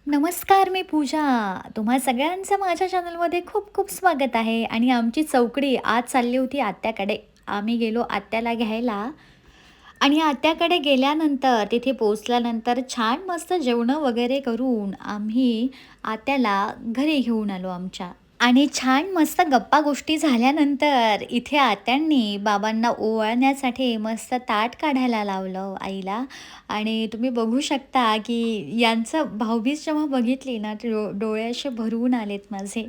नमस्कार, मी पूजा. तुम्हा सगळ्यांचं माझ्या चॅनलमध्ये खूप खूप स्वागत आहे. आणि आमची चौकडी आज चालली होती आत्याकडे. आम्ही गेलो आत्याला घ्यायला आणि आत्याकडे गेल्यानंतर तिथे पोहोचल्यानंतर छान मस्त जेवणं वगैरे करून आम्ही आत्याला घरी घेऊन आलो आमच्या. आणि छान मस्त गप्पा गोष्टी झाल्यानंतर इथे आत्यांनी बाबांना ओवाळण्यासाठी मस्त ताट काढायला लावलं आईला. आणि तुम्ही बघू शकता की यांचं भाऊबीज जेव्हा बघितली ना, ते डोळे असे भरून आलेत माझे.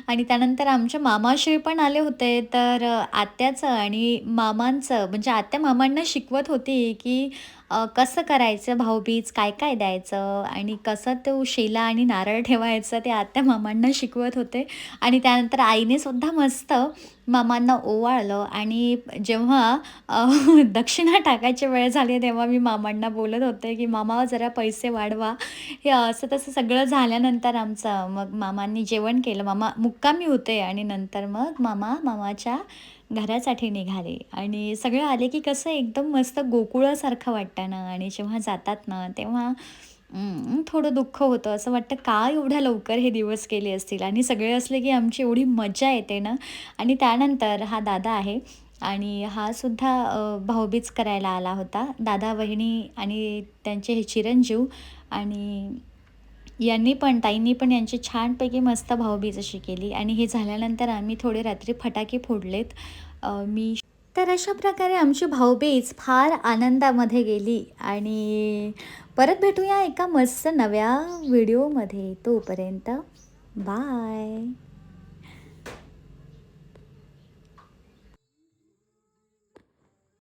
आणि त्यानंतर आमचे मामाश्री पण आले होते. तर आत्याचं आणि मामांचं म्हणजे आत्या मामांना शिकवत होती की कसं करायचं भाऊबीज, काय-काय द्यायचं आणि कसं तो शिला आणि नारळ ठेवायचं ते आत्या मामांना शिकवत होते. आणि त्यानंतर आईने सुद्धा मस्त मामांना ओवाळलं. आणि जेव्हा अ, दक्षिणा टाकायची वेळ झाली तेव्हा मी मामांना बोलत होते की "मामा जरा पैसे वाढवा." हे असं तसं सगळं झाल्यानंतर आमचं मग मामांनी जेवण केलं. मामा मुक्कामी होते आणि नंतर मग मामा मामाच्या घरासाठी निघाले. आणि सगळे आले की कसं एकदम मस्त गोकुळासारखं वाटतं ना. आणि जेव्हा जातात ना तेव्हा थोडं दुःख होतं. असं वाटतं का एवढ्या लवकर हे दिवस गेले असतील आणि सगळे असले की आमची एवढी मजा येते ना. आणि त्यानंतर हा दादा आहे आणि हा सुद्धा भाऊबीज करायला आला होता. दादा, वहिनी आणि त्यांचे हे चिरंजीव आणि यांनी पण ताईंनी पण यांची छानपैकी मस्त भाऊबीज अशी केली. आणि हे झाल्यानंतर आम्ही थोडे रात्री फटाके फोडलेत. मी तर अशा प्रकारे आमची भाऊबीज फार आनंदामध्ये गेली. आणि परत भेटूया एका मस्त नव्या व्हिडिओमध्ये. तोपर्यंत बाय.